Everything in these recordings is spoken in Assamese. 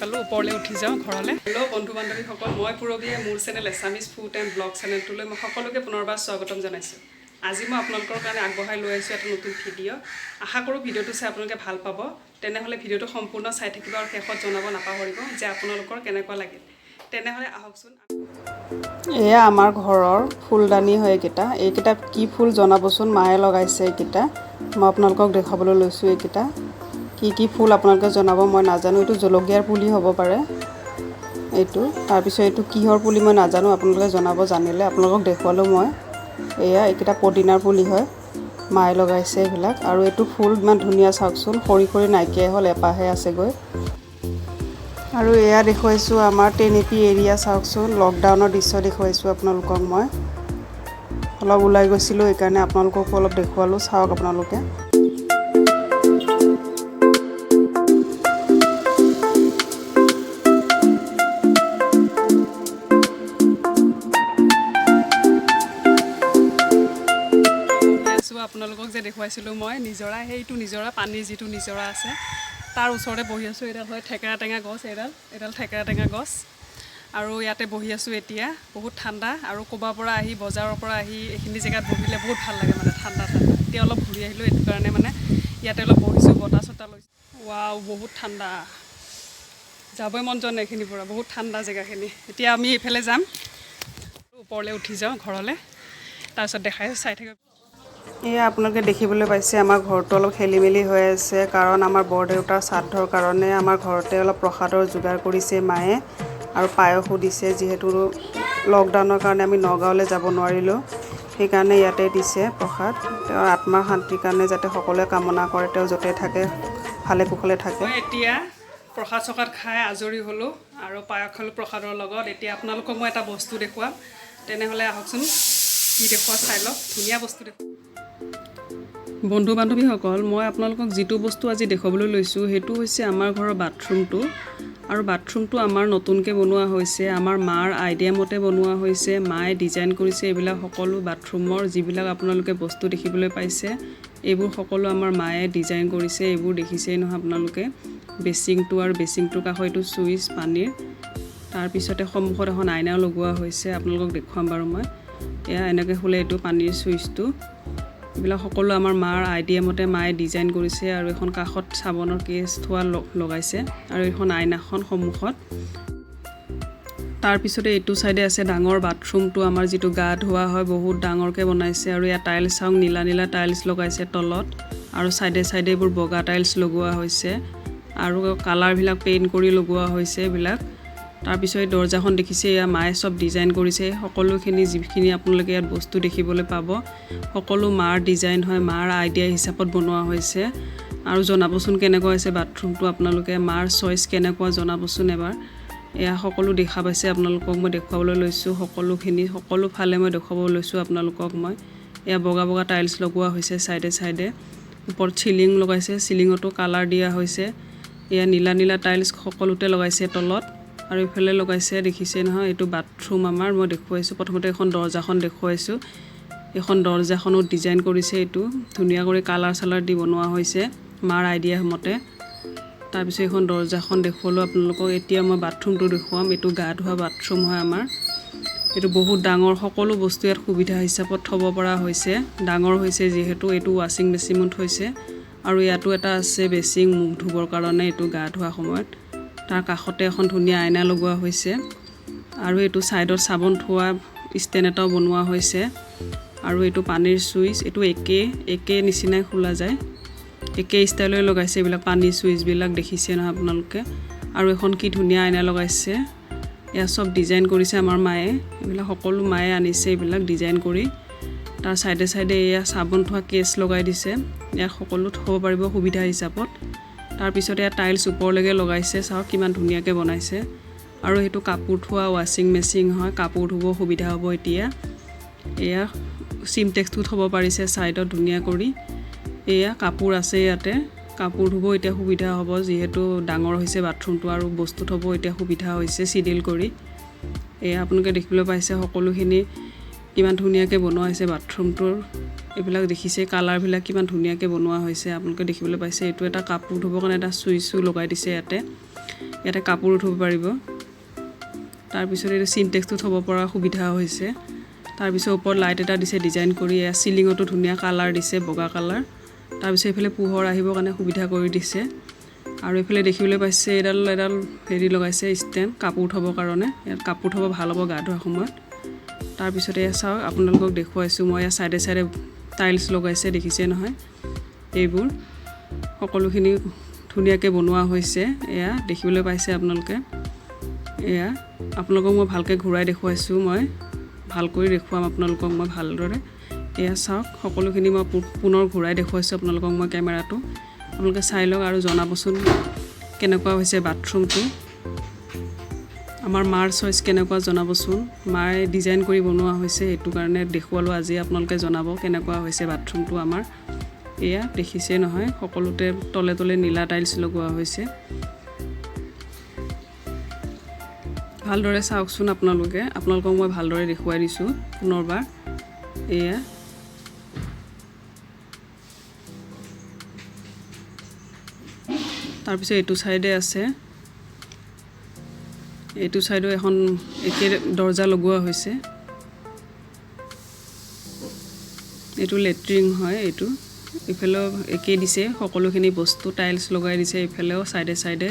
পালোঁ ওপৰলৈ উঠি যাওঁ ঘৰলৈ। হেল্ল' বন্ধু বান্ধৱীসকল, মই পূৰবীয়ে মোৰ channel Assamese food and blog চেনেলটোলৈ মই সকলোকে পুনৰবাৰ স্বাগতম জনাইছোঁ। আজি মই আপোনালোকৰ কাৰণে আগবঢ়াই লৈ আহিছোঁ এটা নতুন ভিডিঅ'। আশা কৰোঁ ভিডিঅ'টো চাই আপোনালোকে ভাল পাব। তেনেহ'লে ভিডিঅ'টো সম্পূৰ্ণ চাই থাকিব আৰু শেষত জনাব নাপাহৰিব যে আপোনালোকৰ কেনেকুৱা লাগিল। তেনেহ'লে আহকচোন। এয়া আমাৰ ঘৰৰ ফুলদানি হয় এইকেইটা কি ফুল জনাবচোন, মায়ে লগাইছে এইকেইটা। মই আপোনালোকক দেখাবলৈ লৈছোঁ এইকেইটা কি ফুল আপোনালোকে জনাব। মই নাজানো, এইটো জলকীয়াৰ পুলি হ'ব পাৰে এইটো। তাৰপিছত এইটো কিহৰ পুলি মই নাজানো, আপোনালোকে জনাব জানিলে। আপোনালোকক দেখুৱালোঁ মই। এইকেইটা পদিনাৰ পুলি হয়, মায়ে লগাইছে এইবিলাক। আৰু এইটো ফুল ইমান ধুনীয়া চাওকচোন, সৰি সৰি নাইকিয়াই হ'ল, এপাহে আছেগৈ। আৰু এয়া দেখুৱাইছোঁ আমাৰ টেনেপি এৰিয়া চাওকচোন, লকডাউনৰ দৃশ্য দেখুৱাইছোঁ আপোনালোকক মই। অলপ ওলাই গৈছিলোঁ সেইকাৰণে আপোনালোককো অলপ দেখুৱালোঁ, চাওক আপোনালোকে। আপোনালোকক যে দেখুৱাইছিলোঁ মই নিজৰা, সেইটো নিজৰা, পানীৰ যিটো নিজৰা আছে তাৰ ওচৰতে বহি আছোঁ। এডাল হয় থেকেৰা টেঙা গছ, এডাল থেকেৰা টেঙা গছ। আৰু ইয়াতে বহি আছোঁ এতিয়া, বহুত ঠাণ্ডা। আৰু ক'ৰবাৰ পৰা আহি, বজাৰৰ পৰা আহি এইখিনি জেগাত বহিলে বহুত ভাল লাগে, মানে ঠাণ্ডা ঠাণ্ডা। এতিয়া অলপ ঘূৰি আহিলোঁ, এইটো কাৰণে মানে ইয়াতে অলপ বহিছোঁ, বতাহ চতাহ লৈছোঁ। ৱাও, বহুত ঠাণ্ডা, যাবই মন যোৱা নাই এইখিনিৰ পৰা, বহুত ঠাণ্ডা জেগাখিনি। এতিয়া আমি এইফালে যাম, ওপৰলৈ উঠি যাওঁ ঘৰলৈ, তাৰপিছত দেখাই চাই থাকিব। এয়া আপোনালোকে দেখিবলৈ পাইছে আমাৰ ঘৰটো অলপ খেলি মেলি হৈ আছে, কাৰণ আমাৰ বৰদেউতাৰ শ্ৰাদ্ধৰ কাৰণে আমাৰ ঘৰতে অলপ প্ৰসাদৰ যোগাৰ কৰিছে মায়ে, আৰু পায়সো দিছে। যিহেতু লকডাউনৰ কাৰণে আমি নগাঁৱলৈ যাব নোৱাৰিলোঁ, সেইকাৰণে ইয়াতে দিছে প্ৰসাদ। তেওঁৰ আত্মাৰ শান্তিৰ কাৰণে যাতে সকলোৱে কামনা কৰে, তেওঁ য'তে থাকে ভালে কুশলে থাকে। মই এতিয়া প্ৰসাদ চসাদ খাই আজৰি হ'লোঁ আৰু পায়স খালোঁ প্ৰসাদৰ লগত। এতিয়া আপোনালোকক মই এটা বস্তু দেখুৱাম, তেনেহ'লে আহকচোন কি দেখুওৱা চাই লওক। ধুনীয়া বস্তু দেখুৱাম। বন্ধু বান্ধৱীসকল, মই আপোনালোকক যিটো বস্তু আজি দেখুৱাবলৈ লৈছোঁ সেইটো হৈছে আমাৰ ঘৰৰ বাথৰুমটো। আৰু বাথৰুমটো আমাৰ নতুনকৈ বনোৱা হৈছে, আমাৰ মাৰ আইডিয়া মতে বনোৱা হৈছে। মায়ে ডিজাইন কৰিছে এইবিলাক সকলো। বাথৰুমৰ যিবিলাক আপোনালোকে বস্তু দেখিবলৈ পাইছে, এইবোৰ সকলো আমাৰ মায়ে ডিজাইন কৰিছে। এইবোৰ দেখিছেই নহয় আপোনালোকে, বেচিংটো আৰু বেচিংটোৰ কাষত এইটো চুইচ পানীৰ। তাৰপিছতে সন্মুখত এখন আইনাও লগোৱা হৈছে, আপোনালোকক দেখুৱাম বাৰু মই। এয়া এনেকৈ খোলে এইটো পানীৰ চুইচটো। এইবিলাক সকলো আমাৰ মাৰ আইডিয়া মতে মায়ে ডিজাইন কৰিছে। আৰু এখন কাষত চাবোনৰ কেছ থোৱা লগাইছে, আৰু এইখন আইনাখন সন্মুখত। তাৰপিছতে এইটো চাইডে আছে ডাঙৰ বাথৰুমটো, আমাৰ যিটো গা ধোৱা হয়, বহুত ডাঙৰকৈ বনাইছে। আৰু ইয়াত টাইলছ চাওক, নীলা নীলা টাইলছ লগাইছে তলত, আৰু চাইডে চাইডে এইবোৰ বগা টাইলছ লগোৱা হৈছে, আৰু কালাৰবিলাক পেইণ্ট কৰি লগোৱা হৈছে এইবিলাক। তাৰপিছত এই দৰ্জাখন দেখিছে, এয়া মায়ে চব ডিজাইন কৰিছে। সকলোখিনি যিখিনি আপোনালোকে ইয়াত বস্তু দেখিবলৈ পাব, সকলো মাৰ ডিজাইন হয়, মাৰ আইডিয়া হিচাপত বনোৱা হৈছে। আৰু জনাবচোন কেনেকুৱা হৈছে বাথৰুমটো, আপোনালোকে মাৰ চইচ কেনেকুৱা জনাবচোন এবাৰ। এয়া সকলো দেখা পাইছে, আপোনালোকক মই দেখুৱাবলৈ লৈছোঁ সকলোখিনি, সকলো ফালে মই দেখুৱাব লৈছোঁ আপোনালোকক মই। এয়া বগা বগা টাইলছ লগোৱা হৈছে চাইডে চাইডে। ওপৰত চিলিং লগাইছে, চিলিঙতো কালাৰ দিয়া হৈছে। এয়া নীলা নীলা টাইলছ সকলোতে লগাইছে তলত, আৰু ইফালে লগাইছে দেখিছে নহয়। এইটো বাথৰুম আমাৰ, মই দেখুৱাইছোঁ। প্ৰথমতে এখন দৰ্জাখন দেখুৱাইছোঁ, এইখন দৰ্জাখনো ডিজাইন কৰিছে। এইটো ধুনীয়া কৰি কালাৰ চালাৰ দি বনোৱা হৈছে মাৰ আইডিয়া মতে। তাৰপিছত এইখন দৰ্জাখন দেখুৱালোঁ আপোনালোকক। এতিয়া মই বাথৰুমটো দেখুৱাম। এইটো গা ধোৱা বাথৰুম হয় আমাৰ। এইটো বহুত ডাঙৰ, সকলো বস্তু ইয়াত সুবিধা হিচাপত থ'ব পৰা হৈছে। ডাঙৰ হৈছে যিহেতু। এইটো ৱাশ্বিং মেচিনো থৈছে, আৰু ইয়াতো এটা আছে বেচিং, মুখ ধুবৰ কাৰণে, এইটো গা ধোৱা সময়ত। তাৰ কাষতে এখন ধুনীয়া আইনা লগোৱা হৈছে, আৰু এইটো ছাইডত চাবোন থোৱা ষ্টেণ্ড এটাও বনোৱা হৈছে। আৰু এইটো পানীৰ চুইচ, এইটো একে নিচিনাই খোলা যায়, একে ষ্টাইলৈ লগাইছে এইবিলাক পানীৰ চুইচবিলাক, দেখিছে নহয় আপোনালোকে। আৰু এখন কি ধুনীয়া আইনা লগাইছে। এয়া চব ডিজাইন কৰিছে আমাৰ মায়ে, এইবিলাক সকলো মায়ে আনিছে এইবিলাক ডিজাইন কৰি। তাৰ চাইডে চাইডে এয়া চাবোন থোৱা কেছ লগাই দিছে, ইয়াত সকলো থ'ব পাৰিব সুবিধা হিচাপত। তাৰপিছতে এয়া টাইলছ ওপৰলৈকে লগাইছে, চাওক কিমান ধুনীয়াকৈ বনাইছে। আৰু সেইটো কাপোৰ থোৱা ৱাশ্বিং মেচিন হয়, কাপোৰ ধুব সুবিধা হ'ব এতিয়া। এয়া চিমটেক্সটো থ'ব পাৰিছে ছাইডত ধুনীয়া কৰি। এয়া কাপোৰ আছে ইয়াতে, কাপোৰ ধুব এতিয়া সুবিধা হ'ব, যিহেতু ডাঙৰ হৈছে বাথৰুমটো, আৰু বস্তু থ'ব এতিয়া সুবিধা হৈছে চিডিল কৰি। এয়া আপোনালোকে দেখিবলৈ পাইছে সকলোখিনি কিমান ধুনীয়াকৈ বনোৱা হৈছে বাথৰুমটোৰ। এইবিলাক দেখিছে কালাৰবিলাক কিমান ধুনীয়াকৈ বনোৱা হৈছে, আপোনালোকে দেখিবলৈ পাইছে। এইটো এটা কাপোৰ ধুবৰ কাৰণে এটা চুইচো লগাই দিছে ইয়াতে। ইয়াতে কাপোৰ থ'ব পাৰিব তাৰপিছত এই সিনটেক্সটো থ'ব পৰা সুবিধা হৈছে তাৰপিছত ওপৰত লাইট এটা দিছে ডিজাইন কৰি সিলিঙতো ধুনীয়া কালাৰ দিছে বগা কালাৰ তাৰপিছত এইফালে পোহৰ আহিবৰ কাৰণে সুবিধা কৰি দিছে আৰু এইফালে দেখিবলৈ পাইছে এডাল হেৰি লগাইছে ষ্টেণ্ড কাপোৰ থ'বৰ কাৰণে ইয়াত কাপোৰ থ'ব ভাল হ'ব গা ধোৱাৰ সময়ত তাৰপিছত এয়া চাওক আপোনালোকক দেখুৱাইছোঁ মই ইয়াৰ চাইডে চাইডে টাইলছ লগাইছে দেখিছে নহয় এইবোৰ সকলোখিনি ধুনীয়াকৈ বনোৱা হৈছে এয়া দেখিবলৈ পাইছে আপোনালোকে এয়া আপোনালোকক মই ভালকৈ ঘূৰাই দেখুৱাইছোঁ মই ভালকৈ দেখুৱাম আপোনালোকক মই ভালদৰে এয়া চাওক সকলোখিনি মই পুনৰ ঘূৰাই দেখুৱাইছোঁ আপোনালোকক মই কেমেৰাটো আপোনালোকে চাই লওক আৰু জনাবচোন কেনেকুৱা হৈছে বাথৰুমটো আমাৰ মাৰ চইচ কেনেকুৱা জনাবচোন মায়ে ডিজাইন কৰি বনোৱা হৈছে সেইটো কাৰণে দেখুৱালোঁ আজি আপোনালোকে জনাব কেনেকুৱা হৈছে বাথৰুমটো আমাৰ এয়া দেখিছে নহয় সকলোতে তলে তলে নীলা টাইলছ লগোৱা হৈছে ভালদৰে চাওকচোন আপোনালোকক মই ভালদৰে দেখুৱাই দিছোঁ পুনৰবাৰ এয়া তাৰপিছত এইটো চাইডে আছে এইটো চাইডো এখন একে দৰ্জা লগোৱা হৈছে এইটো লেট্ৰিন হয় এইটো ইফালেও একে দিছে সকলোখিনি বস্তু টাইলছ লগাই দিছে ইফালেও চাইডে চাইডে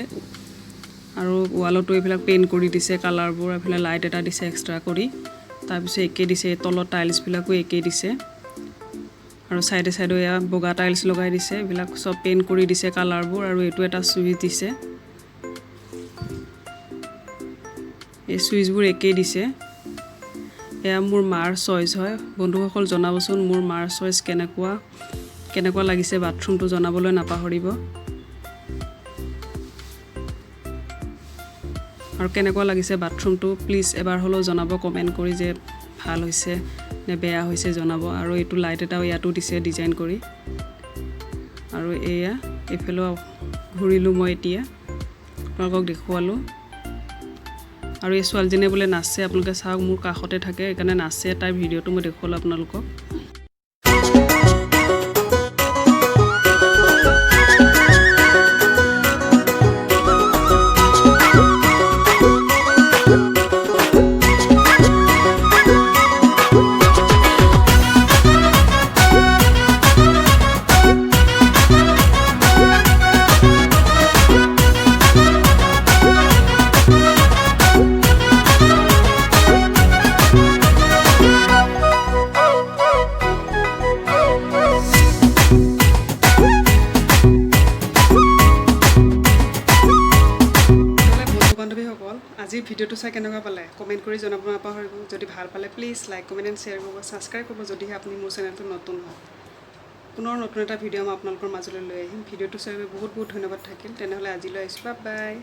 আৰু ৱালতো এইবিলাক পেইণ্ট কৰি দিছে কালাৰবোৰ এইফালে লাইট এটা দিছে এক্সট্ৰা কৰি তাৰপিছত একে দিছে তলত টাইলছবিলাকো একে দিছে আৰু চাইডে চাইডে এয়া বগা টাইলছ লগাই দিছে এইবিলাক সব পেইণ্ট কৰি দিছে কালাৰবোৰ আৰু এইটো এটা সুইচ দিছে এই সুইচবোৰ একে দিছে এয়া মোৰ মাৰ চইচ হয় বন্ধুসকল জনাবচোন মোৰ মাৰ চইচ কেনেকুৱা লাগিছে বাথৰুমটো জনাবলৈ নাপাহৰিব আৰু কেনেকুৱা লাগিছে বাথৰুমটো প্লিজ এবাৰ হ'লেও জনাব কমেণ্ট কৰি যে ভাল হৈছে নে বেয়া হৈছে জনাব আৰু এইটো লাইট এটাও ইয়াতো দিছে ডিজাইন কৰি আৰু এয়া এইফালেও ঘূৰিলোঁ মই এতিয়া আপোনালোকক দেখুৱালোঁ আৰু এই ছোৱালীজনীয়ে বোলে নাচে আপোনালোকে চাওক মোৰ কাষতে থাকে সেইকাৰণে নাচে তাইৰ ভিডিঅ'টো মই দেখুৱালোঁ আপোনালোকক আজি ভিডিঅ'টো চাই কেনেকুৱা পালে কমেণ্ট কৰি জনাব নাপাহৰিব যদি ভাল পালে please like comment and share কৰিব ছাবস্ক্ৰাইব কৰিব যদিহে আপুনি মোৰ চেনেলটো নতুন হয় পুনৰ নতুন এটা ভিডিঅ' মই আপোনালোকৰ মাজলৈ লৈ আহিম ভিডিঅ'টো চাই বহুত বহুত ধন্যবাদ থাকিল তেনেহ'লে আজিলৈ আহিছোঁ বাই